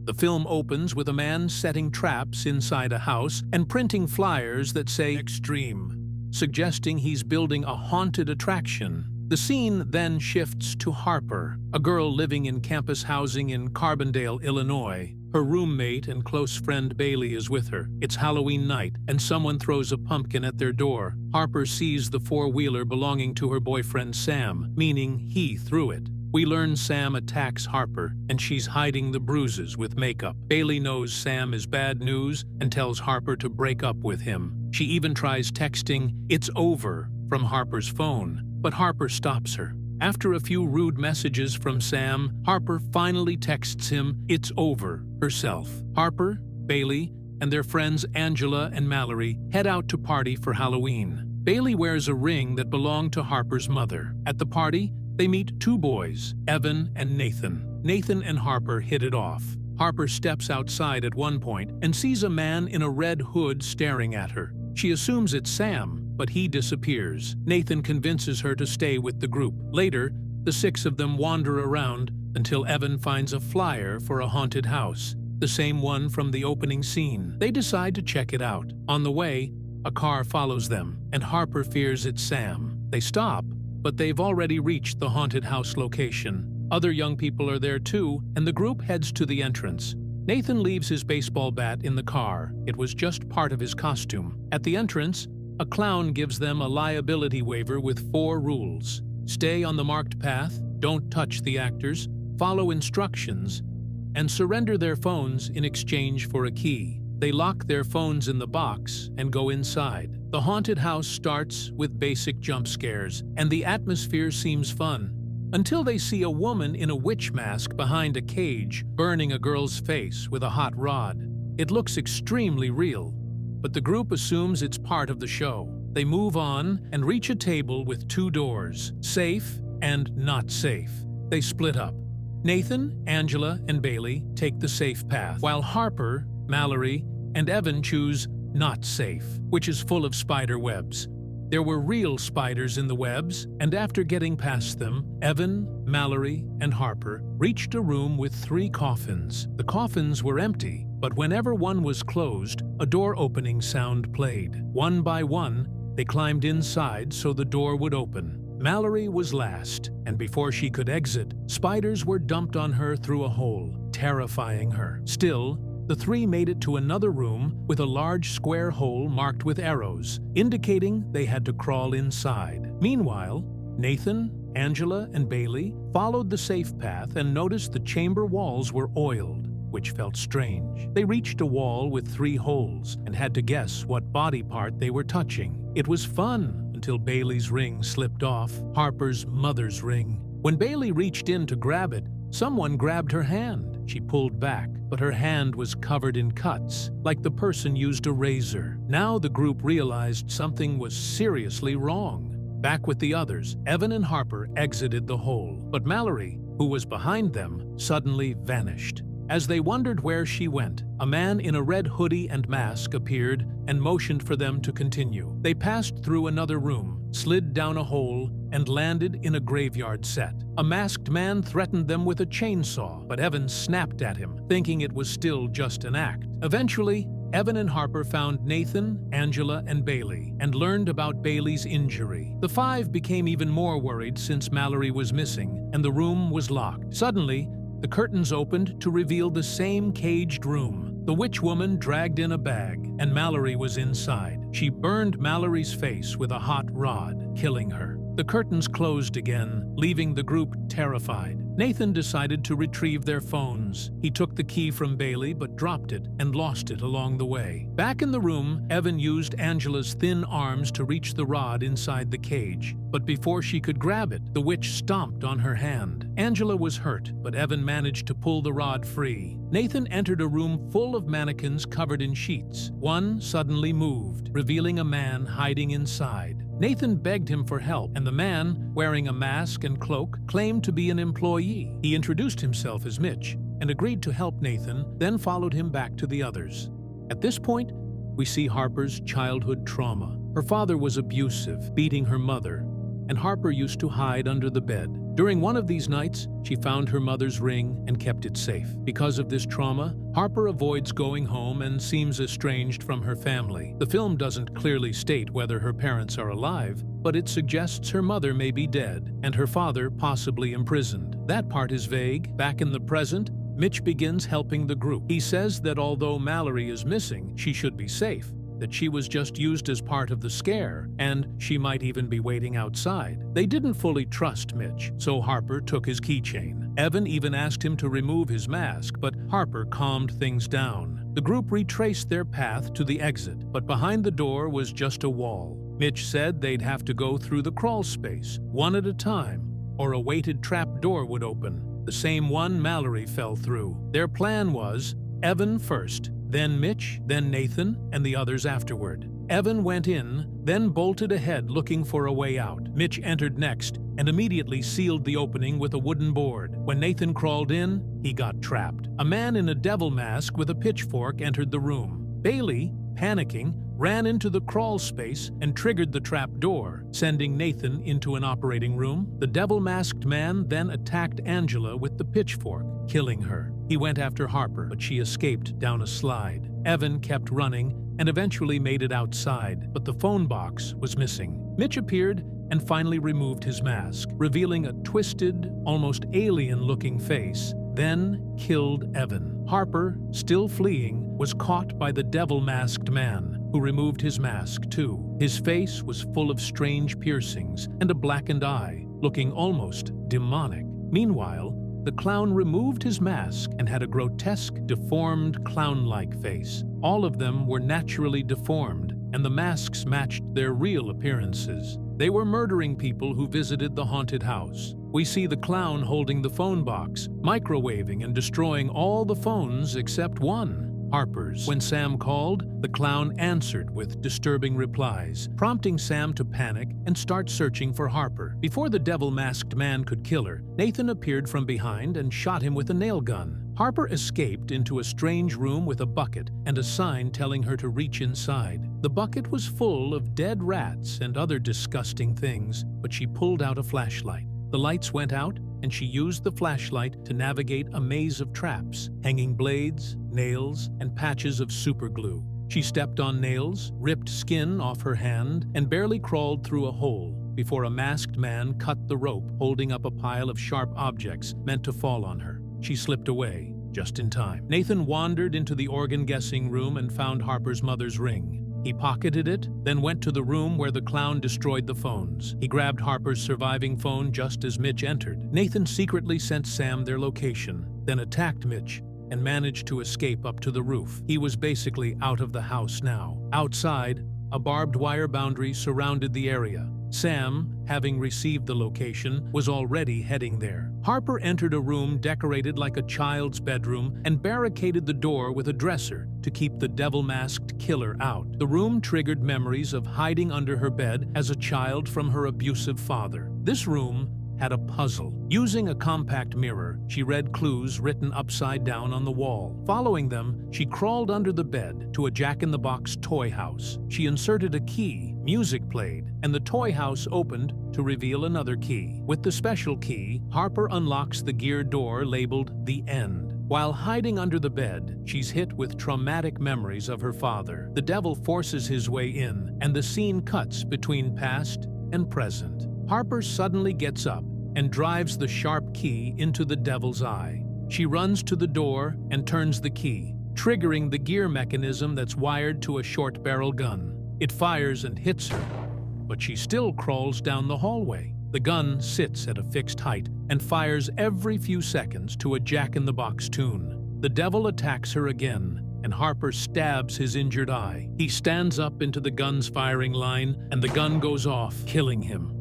The film opens with a man setting traps inside a house and printing flyers that say "Extreme," suggesting he's building a haunted attraction. The scene then shifts to Harper, a girl living in campus housing in Carbondale, Illinois. Her roommate and close friend Bailey is with her. It's Halloween night, and someone throws a pumpkin at their door. Harper sees the four-wheeler belonging to her boyfriend Sam, meaning he threw it. We learn Sam attacks Harper, and she's hiding the bruises with makeup. Bailey knows Sam is bad news and tells Harper to break up with him. She even tries texting "It's over" from Harper's phone, but Harper stops her. After a few rude messages from Sam, Harper finally texts him "It's over" herself. Harper, Bailey, and their friends Angela and Mallory head out to party for Halloween. Bailey wears a ring that belonged to Harper's mother. At the party, they meet two boys, Evan and Nathan. Nathan and Harper hit it off. Harper steps outside at one point and sees a man in a red hood staring at her. She assumes it's Sam, but he disappears. Nathan convinces her to stay with the group. Later, the six of them wander around until Evan finds a flyer for a haunted house, the same one from the opening scene. They decide to check it out. On the way, a car follows them, and Harper fears it's Sam. They stop, but they've already reached the haunted house location. Other young people are there too, and the group heads to the entrance. Nathan leaves his baseball bat in the car. It was just part of his costume. At the entrance, a clown gives them a liability waiver with 4 rules. Stay on the marked path, don't touch the actors, follow instructions, and surrender their phones in exchange for a key. They lock their phones in the box and go inside. The haunted house starts with basic jump scares, and the atmosphere seems fun, until they see a woman in a witch mask behind a cage burning a girl's face with a hot rod. It looks extremely real, but the group assumes it's part of the show. They move on and reach a table with 2 doors, safe and not safe. They split up. Nathan, Angela, and Bailey take the safe path, while Harper, Mallory, and Evan choose not safe, which is full of spider webs. There were real spiders in the webs, and after getting past them, Evan, Mallory, and Harper reached a room with 3 coffins. The coffins were empty, but whenever one was closed, a door opening sound played. One by one, they climbed inside so the door would open. Mallory was last, and before she could exit, spiders were dumped on her through a hole, terrifying her. Still, the 3 made it to another room with a large square hole marked with arrows, indicating they had to crawl inside. Meanwhile, Nathan, Angela, and Bailey followed the safe path and noticed the chamber walls were oiled, which felt strange. They reached a wall with 3 holes and had to guess what body part they were touching. It was fun until Bailey's ring slipped off, Harper's mother's ring. When Bailey reached in to grab it, someone grabbed her hand. She pulled back, but her hand was covered in cuts, like the person used a razor. Now the group realized something was seriously wrong. Back with the others, Evan and Harper exited the hole, but Mallory, who was behind them, suddenly vanished. As they wondered where she went, a man in a red hoodie and mask appeared and motioned for them to continue. They passed through another room, slid down a hole, and landed in a graveyard set. A masked man threatened them with a chainsaw, but Evan snapped at him, thinking it was still just an act. Eventually, Evan and Harper found Nathan, Angela, and Bailey, and learned about Bailey's injury. The 5 became even more worried since Mallory was missing, and the room was locked. Suddenly, the curtains opened to reveal the same caged room. The witch woman dragged in a bag, and Mallory was inside. She burned Mallory's face with a hot rod, killing her. The curtains closed again, leaving the group terrified. Nathan decided to retrieve their phones. He took the key from Bailey but dropped it and lost it along the way. Back in the room, Evan used Angela's thin arms to reach the rod inside the cage. But before she could grab it, the witch stomped on her hand. Angela was hurt, but Evan managed to pull the rod free. Nathan entered a room full of mannequins covered in sheets. One suddenly moved, revealing a man hiding inside. Nathan begged him for help, and the man, wearing a mask and cloak, claimed to be an employee. He introduced himself as Mitch and agreed to help Nathan, then followed him back to the others. At this point, we see Harper's childhood trauma. Her father was abusive, beating her mother, and Harper used to hide under the bed. During one of these nights, she found her mother's ring and kept it safe. Because of this trauma, Harper avoids going home and seems estranged from her family. The film doesn't clearly state whether her parents are alive, but it suggests her mother may be dead and her father possibly imprisoned. That part is vague. Back in the present, Mitch begins helping the group. He says that although Mallory is missing, she should be safe, that she was just used as part of the scare, and she might even be waiting outside. They didn't fully trust Mitch, so Harper took his keychain. Evan even asked him to remove his mask, but Harper calmed things down. The group retraced their path to the exit, but behind the door was just a wall. Mitch said they'd have to go through the crawl space, one at a time, or a weighted trap door would open, the same one Mallory fell through. Their plan was Evan first, then Mitch, then Nathan, and the others afterward. Evan went in, then bolted ahead looking for a way out. Mitch entered next and immediately sealed the opening with a wooden board. When Nathan crawled in, he got trapped. A man in a devil mask with a pitchfork entered the room. Bailey, panicking, ran into the crawl space and triggered the trap door, sending Nathan into an operating room. The devil-masked man then attacked Angela with the pitchfork, killing her. He went after Harper, but she escaped down a slide. Evan kept running and eventually made it outside, but the phone box was missing. Mitch appeared and finally removed his mask, revealing a twisted, almost alien-looking face, then killed Evan. Harper, still fleeing, was caught by the devil-masked man, who removed his mask too. His face was full of strange piercings and a blackened eye, looking almost demonic. Meanwhile, the clown removed his mask and had a grotesque, deformed, clown-like face. All of them were naturally deformed, and the masks matched their real appearances. They were murdering people who visited the haunted house. We see the clown holding the phone box, microwaving and destroying all the phones except one, Harper's. When Sam called, the clown answered with disturbing replies, prompting Sam to panic and start searching for Harper. Before the devil-masked man could kill her, Nathan appeared from behind and shot him with a nail gun. Harper escaped into a strange room with a bucket and a sign telling her to reach inside. The bucket was full of dead rats and other disgusting things, but she pulled out a flashlight. The lights went out, and she used the flashlight to navigate a maze of traps, hanging blades, nails, and patches of superglue. She stepped on nails, ripped skin off her hand, and barely crawled through a hole before a masked man cut the rope holding up a pile of sharp objects meant to fall on her. She slipped away, just in time. Nathan wandered into the organ-guessing room and found Harper's mother's ring. He pocketed it, then went to the room where the clown destroyed the phones. He grabbed Harper's surviving phone just as Mitch entered. Nathan secretly sent Sam their location, then attacked Mitch and managed to escape up to the roof. He was basically out of the house now. Outside, a barbed wire boundary surrounded the area. Sam, having received the location, was already heading there. Harper entered a room decorated like a child's bedroom and barricaded the door with a dresser to keep the devil-masked killer out. The room triggered memories of hiding under her bed as a child from her abusive father. This room had a puzzle. Using a compact mirror, she read clues written upside down on the wall. Following them, she crawled under the bed to a jack-in-the-box toy house. She inserted a key, music played, and the toy house opened to reveal another key. With the special key, Harper unlocks the gear door labeled The End. While hiding under the bed, she's hit with traumatic memories of her father. The devil forces his way in, and the scene cuts between past and present. Harper suddenly gets up and drives the sharp key into the devil's eye. She runs to the door and turns the key, triggering the gear mechanism that's wired to a short-barrel gun. It fires and hits her, but she still crawls down the hallway. The gun sits at a fixed height and fires every few seconds to a jack-in-the-box tune. The devil attacks her again, and Harper stabs his injured eye. He stands up into the gun's firing line, and the gun goes off, killing him.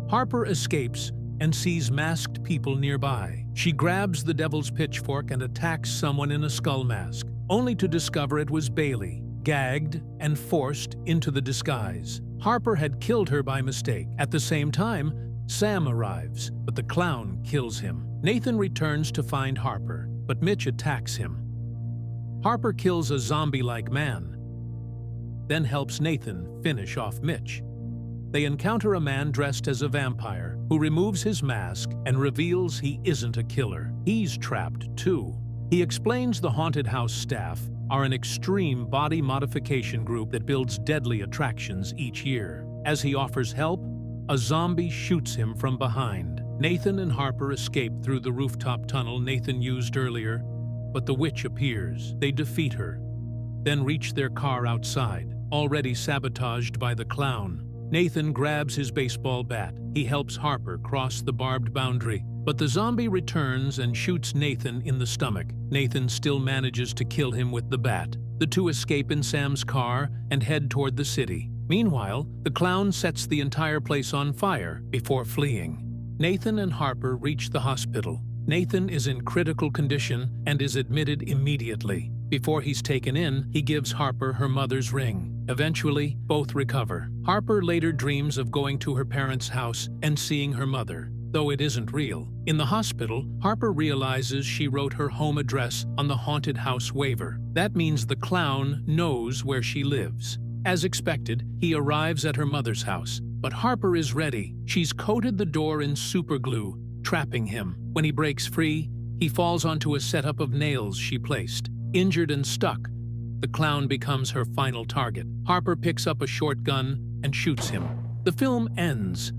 Harper escapes and sees masked people nearby. She grabs the devil's pitchfork and attacks someone in a skull mask, only to discover it was Bailey, gagged and forced into the disguise. Harper had killed her by mistake. At the same time, Sam arrives, but the clown kills him. Nathan returns to find Harper, but Mitch attacks him. Harper kills a zombie-like man, then helps Nathan finish off Mitch. they encounter a man dressed as a vampire who removes his mask and reveals he isn't a killer. He's trapped too. He explains the haunted house staff are an extreme body modification group that builds deadly attractions each year. As he offers help, a zombie shoots him from behind. Nathan and Harper escape through the rooftop tunnel Nathan used earlier, but the witch appears. They defeat her, then reach their car outside, already sabotaged by the clown. Nathan grabs his baseball bat. He helps Harper cross the barbed boundary, but the zombie returns and shoots Nathan in the stomach. Nathan still manages to kill him with the bat. The two escape in Sam's car and head toward the city. Meanwhile, the clown sets the entire place on fire before fleeing. Nathan and Harper reach the hospital. Nathan is in critical condition and is admitted immediately. Before he's taken in, he gives Harper her mother's ring. Eventually, both recover. Harper later dreams of going to her parents' house and seeing her mother, though it isn't real. In the hospital, Harper realizes she wrote her home address on the haunted house waiver. That means the clown knows where she lives. As expected, he arrives at her mother's house, but Harper is ready. She's coated the door in superglue, trapping him. When he breaks free, he falls onto a setup of nails she placed. Injured and stuck, the clown becomes her final target. Harper picks up a shotgun and shoots him. The film ends